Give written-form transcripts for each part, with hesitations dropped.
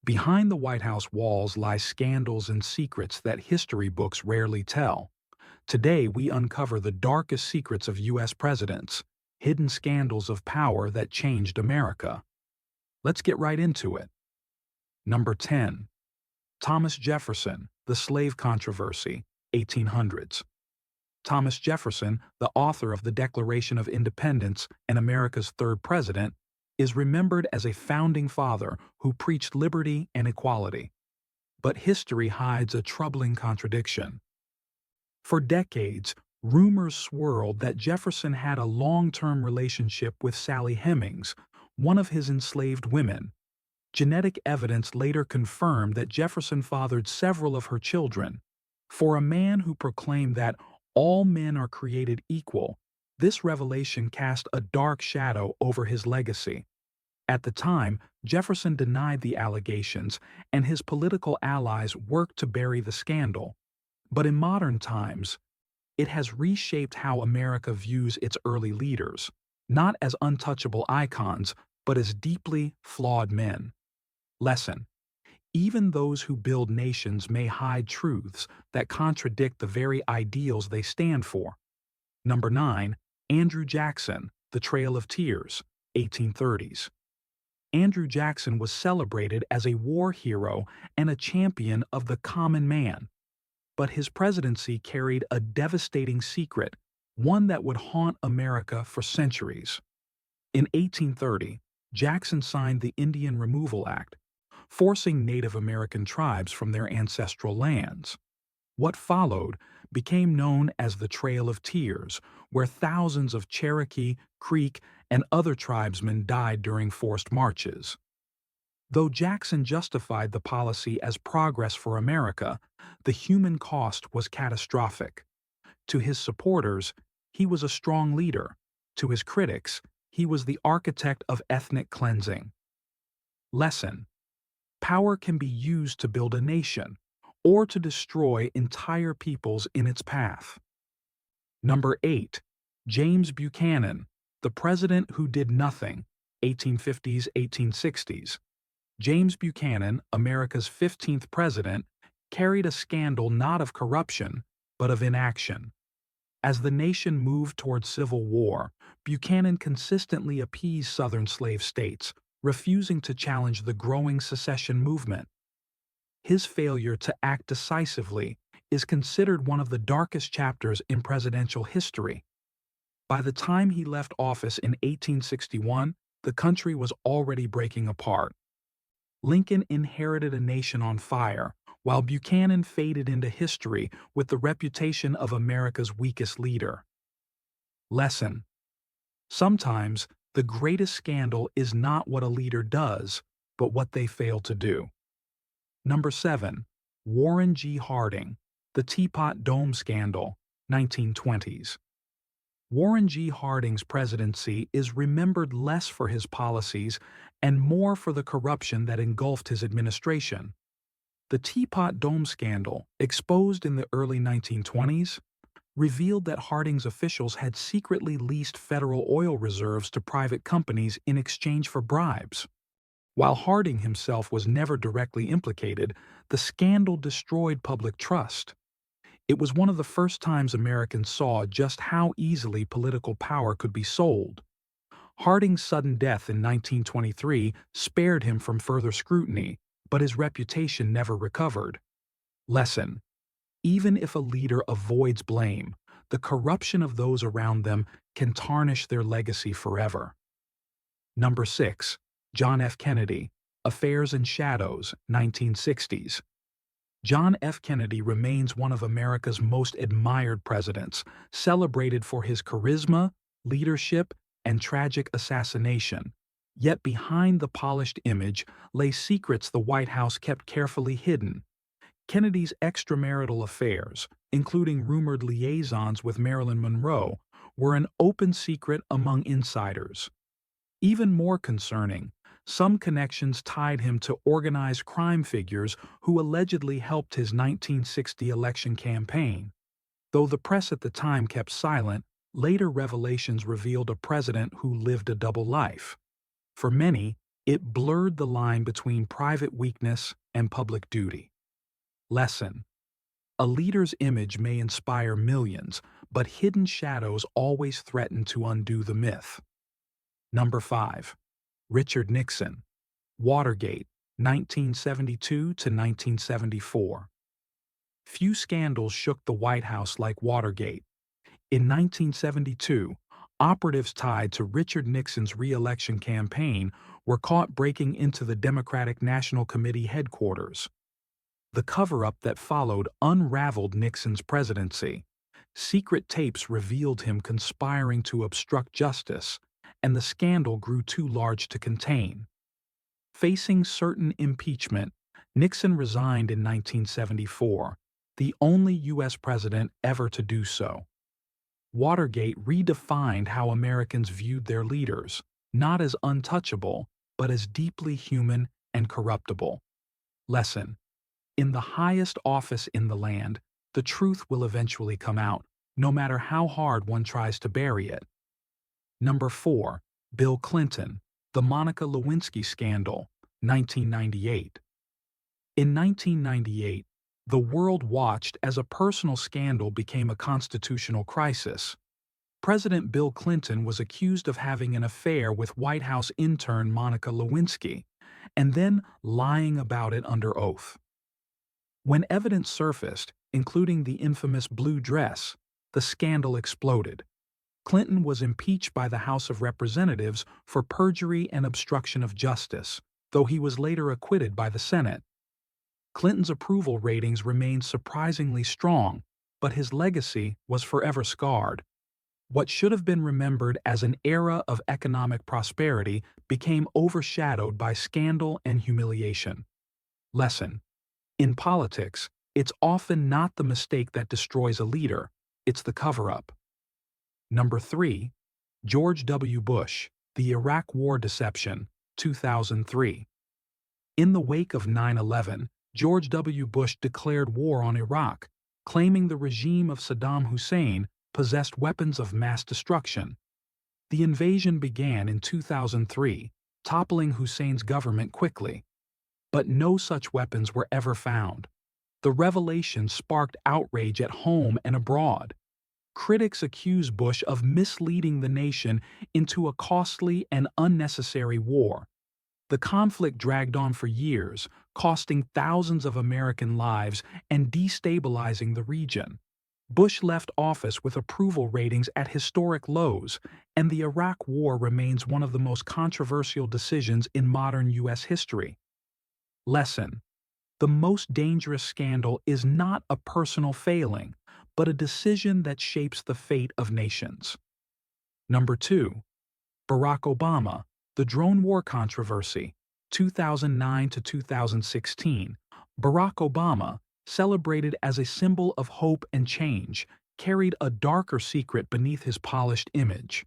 Behind the White House walls lie scandals and secrets that history books rarely tell. Today, we uncover the darkest secrets of U.S. presidents, hidden scandals of power that changed America. Let's get right into it. Number 10. Thomas Jefferson, the Slave Controversy, 1800s. Thomas Jefferson, the author of the Declaration of Independence and America's third president, is remembered as a founding father who preached liberty and equality. But history hides a troubling contradiction. For decades, rumors swirled that Jefferson had a long-term relationship with Sally Hemings, one of his enslaved women. Genetic evidence later confirmed that Jefferson fathered several of her children. For a man who proclaimed that all men are created equal, this revelation cast a dark shadow over his legacy. At the time, Jefferson denied the allegations, and his political allies worked to bury the scandal. But in modern times, it has reshaped how America views its early leaders, not as untouchable icons, but as deeply flawed men. Lesson: even those who build nations may hide truths that contradict the very ideals they stand for. Number 9. Andrew Jackson, The Trail of Tears, 1830s. Andrew Jackson was celebrated as a war hero and a champion of the common man. But his presidency carried a devastating secret, one that would haunt America for centuries. In 1830, Jackson signed the Indian Removal Act, forcing Native American tribes from their ancestral lands. What followed became known as the Trail of Tears, where thousands of Cherokee, Creek, and other tribesmen died during forced marches. Though Jackson justified the policy as progress for America, the human cost was catastrophic. To his supporters, he was a strong leader. To his critics, he was the architect of ethnic cleansing. Lesson: power can be used to build a nation, or to destroy entire peoples in its path. Number 8. James Buchanan, The President Who Did Nothing, 1850s-1860s. James Buchanan, America's 15th president, carried a scandal not of corruption, but of inaction. As the nation moved toward civil war, Buchanan consistently appeased Southern slave states, refusing to challenge the growing secession movement. His failure to act decisively is considered one of the darkest chapters in presidential history. By the time he left office in 1861, the country was already breaking apart. Lincoln inherited a nation on fire, while Buchanan faded into history with the reputation of America's weakest leader. Lesson: sometimes the greatest scandal is not what a leader does, but what they fail to do. Number 7. Warren G. Harding, The Teapot Dome Scandal, 1920s. Warren G. Harding's presidency is remembered less for his policies and more for the corruption that engulfed his administration. The Teapot Dome Scandal, exposed in the early 1920s, revealed that Harding's officials had secretly leased federal oil reserves to private companies in exchange for bribes. While Harding himself was never directly implicated, the scandal destroyed public trust. It was one of the first times Americans saw just how easily political power could be sold. Harding's sudden death in 1923 spared him from further scrutiny, but his reputation never recovered. Lesson: even if a leader avoids blame, the corruption of those around them can tarnish their legacy forever. Number 6. John F. Kennedy, Affairs and Shadows, 1960s. John F. Kennedy remains one of America's most admired presidents, celebrated for his charisma, leadership, and tragic assassination. Yet behind the polished image lay secrets the White House kept carefully hidden. Kennedy's extramarital affairs, including rumored liaisons with Marilyn Monroe, were an open secret among insiders. Even more concerning, some connections tied him to organized crime figures who allegedly helped his 1960 election campaign. Though the press at the time kept silent, later revelations revealed a president who lived a double life. For many, It blurred the line between private weakness and public duty. Lesson: a leader's image may inspire millions, but hidden shadows always threaten to undo the myth. Number 5. Richard Nixon. Watergate, 1972 to 1974. Few scandals shook the White House like Watergate. In 1972, operatives tied to Richard Nixon's re-election campaign were caught breaking into the Democratic National Committee headquarters. The cover-up that followed unraveled Nixon's presidency. Secret tapes revealed him conspiring to obstruct justice, and the scandal grew too large to contain. Facing certain impeachment, Nixon resigned in 1974, the only U.S. president ever to do so. Watergate redefined how Americans viewed their leaders, not as untouchable, but as deeply human and corruptible. Lesson: in the highest office in the land, the truth will eventually come out, no matter how hard one tries to bury it. Number 4. Bill Clinton, the Monica Lewinsky scandal, 1998. In 1998, the world watched as a personal scandal became a constitutional crisis. President Bill Clinton was accused of having an affair with White House intern Monica Lewinsky, and then lying about it under oath. When evidence surfaced, including the infamous blue dress, the scandal exploded. Clinton was impeached by the House of Representatives for perjury and obstruction of justice, though he was later acquitted by the Senate. Clinton's approval ratings remained surprisingly strong, but his legacy was forever scarred. What should have been remembered as an era of economic prosperity became overshadowed by scandal and humiliation. Lesson: in politics, it's often not the mistake that destroys a leader, it's the cover-up. Number 3. George W. Bush, the Iraq War Deception, 2003. In the wake of 9/11, George W. Bush declared war on Iraq, claiming the regime of Saddam Hussein possessed weapons of mass destruction. The invasion began in 2003, toppling Hussein's government quickly. But no such weapons were ever found. The revelation sparked outrage at home and abroad. Critics accuse Bush of misleading the nation into a costly and unnecessary war. The conflict dragged on for years, costing thousands of American lives and destabilizing the region. Bush left office with approval ratings at historic lows, and the Iraq War remains one of the most controversial decisions in modern U.S. history. Lesson: the most dangerous scandal is not a personal failing, but a decision that shapes the fate of nations. Number 2. Barack Obama, the drone war controversy, 2009 to 2016. Barack Obama, celebrated as a symbol of hope and change, carried a darker secret beneath his polished image.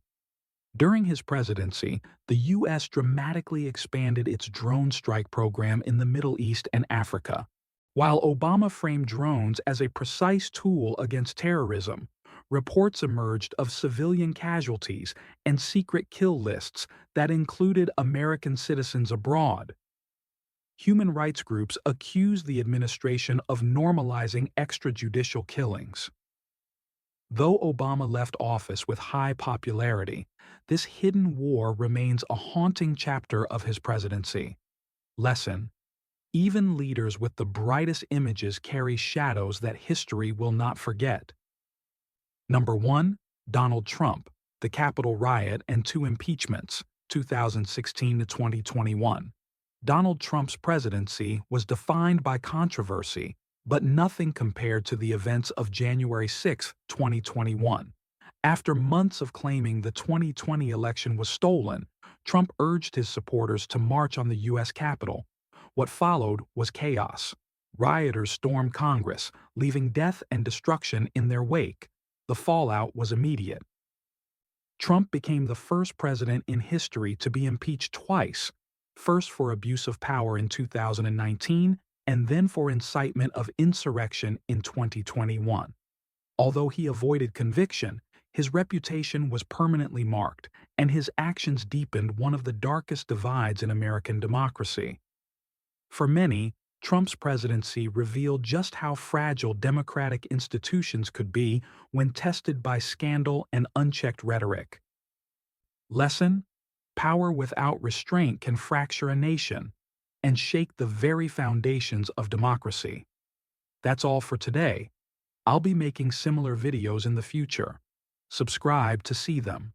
During his presidency, the U.S. dramatically expanded its drone strike program in the Middle East and Africa. While Obama framed drones as a precise tool against terrorism, reports emerged of civilian casualties and secret kill lists that included American citizens abroad. Human rights groups accused the administration of normalizing extrajudicial killings. Though Obama left office with high popularity, this hidden war remains a haunting chapter of his presidency. Lesson: even leaders with the brightest images carry shadows that history will not forget. Number 1. Donald Trump, the Capitol riot and 2 impeachments, 2016 to 2021. Donald Trump's presidency was defined by controversy, but nothing compared to the events of January 6, 2021. After months of claiming the 2020 election was stolen, Trump urged his supporters to march on the U.S. Capitol. What followed was chaos. Rioters stormed Congress, leaving death and destruction in their wake. The fallout was immediate. Trump became the first president in history to be impeached twice, first for abuse of power in 2019 and then for incitement of insurrection in 2021. Although he avoided conviction, His reputation was permanently marked, and his actions deepened one of the darkest divides in American democracy. For many, Trump's presidency revealed just how fragile democratic institutions could be when tested by scandal and unchecked rhetoric. Lesson: power without restraint can fracture a nation and shake the very foundations of democracy. That's all for today. I'll be making similar videos in the future. Subscribe to see them.